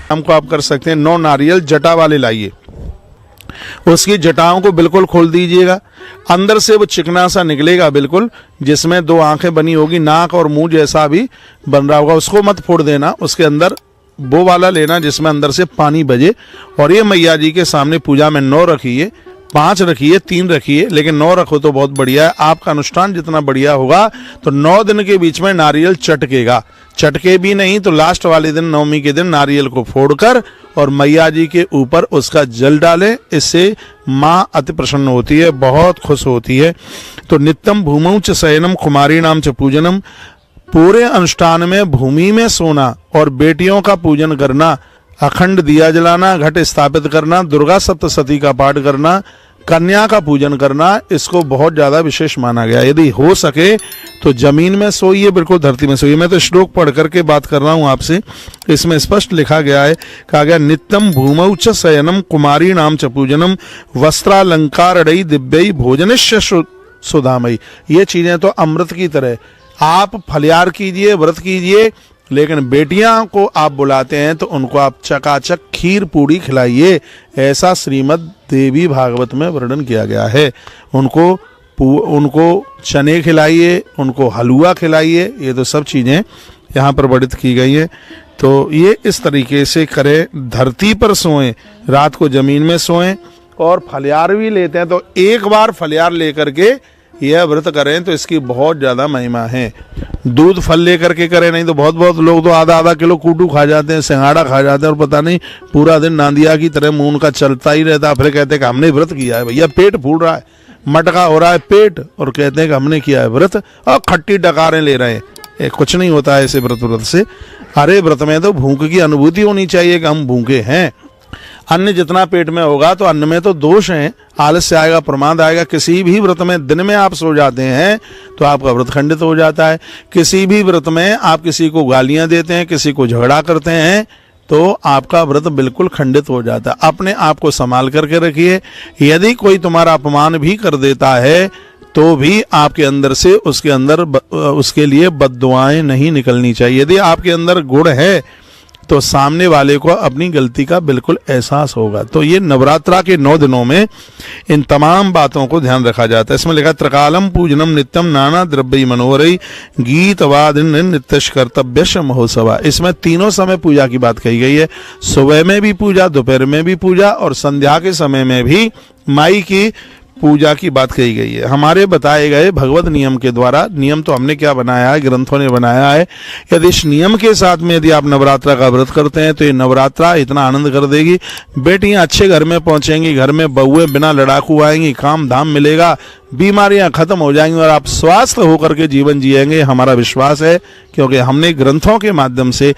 काम को आप कर सकते हैं, 9 नारियल जटा वाले लाइए, उसकी जटाओं को बिल्कुल खोल दीजिएगा, अंदर से वो चिकना सा निकलेगा बिल्कुल, जिसमें 2 आंखें बनी होगी, नाक और मुंह जैसा भी बन रहा होगा, उसको मत फोड़ देना, उसके अंदर वो वाला लेना जिसमें अंदर से पानी बजे। और ये मैया जी के सामने पूजा में 9 रखिए, 5 रखिए, 3 रखिए, लेकिन 9 रखो तो बहुत बढ़िया है। आपका अनुष्ठान जितना बढ़िया होगा तो 9 दिन के बीच में नारियल चटकेगा, चटके भी नहीं तो लास्ट वाले दिन नवमी के दिन नारियल को फोड़कर और मैया जी के ऊपर उसका जल डालें। इससे माँ अति प्रसन्न होती है, बहुत खुश होती है। तो नित्यम भूमौ च शयनम कुमारी नाम च पूजनम, पूरे अनुष्ठान में भूमि में सोना और बेटियों का पूजन करना, अखंड दिया जलाना, घट स्थापित करना, दुर्गा सप्तशती का पाठ करना, कन्या का पूजन करना, इसको बहुत ज्यादा विशेष माना गया। यदि हो सके तो जमीन में सोइए, बिल्कुल धरती में सोइए। मैं तो श्लोक पढ़ करके बात कर रहा हूं आपसे, इसमें स्पष्ट लिखा गया है, कहा गया नित्यम भूमौ च शयनम कुमारी नाम च पूजनम वस्त्रालंकारड़ई दिव्यई भोजनिश्च सुधामयी। ये चीजें तो अमृत की तरह, आप फलियार कीजिए, व्रत कीजिए, लेकिन बेटियां को आप बुलाते हैं तो उनको आप चकाचक खीर पूड़ी खिलाइए, ऐसा श्रीमद् देवी भागवत में वर्णन किया गया है। उनको चने खिलाइए, उनको हलवा खिलाइए, ये तो सब चीज़ें यहाँ पर वर्णित की गई हैं। तो ये इस तरीके से करें, धरती पर सोएं, रात को जमीन में सोएं, और फलियार भी लेते हैं तो एक बार फलियार लेकर के यह व्रत करें तो इसकी बहुत ज़्यादा महिमा है। दूध फल लेकर के करें, नहीं तो बहुत लोग तो आधा किलो कूटू खा जाते हैं, सिंघाड़ा खा जाते हैं, और पता नहीं पूरा दिन नांदिया की तरह मुंह उनका चलता ही रहता है। फिर कहते हैं कि हमने व्रत किया है, भैया पेट फूल रहा है, मटका हो रहा है पेट, और कहते हैं कि हमने किया है व्रत, और खट्टी डकारें ले रहे हैं। कुछ नहीं होता है ऐसे व्रत से। अरे व्रत में तो भूख की अनुभूति होनी चाहिए कि हम भूखे हैं। अन्न जितना पेट में होगा तो अन्न में तो दोष हैं, आलस्य आएगा, प्रमाद आएगा। किसी भी व्रत में दिन में आप सो जाते हैं तो आपका व्रत खंडित हो जाता है। किसी भी व्रत में आप किसी को गालियां देते हैं, किसी को झगड़ा करते हैं, तो आपका व्रत बिल्कुल खंडित हो जाता है। अपने आप को संभाल करके रखिए। यदि कोई तुम्हारा अपमान भी कर देता है तो भी आपके अंदर से उसके लिए बद्दुआएं नहीं निकलनी चाहिए। यदि आपके अंदर गुण है तो सामने वाले को अपनी गलती का बिल्कुल एहसास होगा। तो ये नवरात्रा के 9 दिनों में इन तमाम बातों को ध्यान रखा जाता है। इसमें लिखा त्रिकालम पूजनम नित्यम नाना द्रव्य मनोहरई गीत वादिन नित्यश कर्तव्यश महोत्सवा। इसमें तीनों समय पूजा की बात कही गई है। सुबह में भी पूजा, दोपहर में भी पूजा, और संध्या के समय में भी माई की पूजा की बात कही गई है। हमारे बताए गए भगवत नियम के द्वारा, नियम तो हमने क्या बनाया है, ग्रंथों ने बनाया है। यदि इस नियम के साथ में यदि आप नवरात्रा का व्रत करते हैं तो ये नवरात्रा इतना आनंद कर देगी। बेटियां अच्छे घर में पहुंचेंगी, घर में बहुएं बिना लड़ाकू आएंगी, काम धाम मिलेगा, बीमारियां खत्म हो जाएंगी और आप स्वस्थ होकर के जीवन जिएंगे, हमारा विश्वास है। क्योंकि हमने ग्रंथों के माध्यम से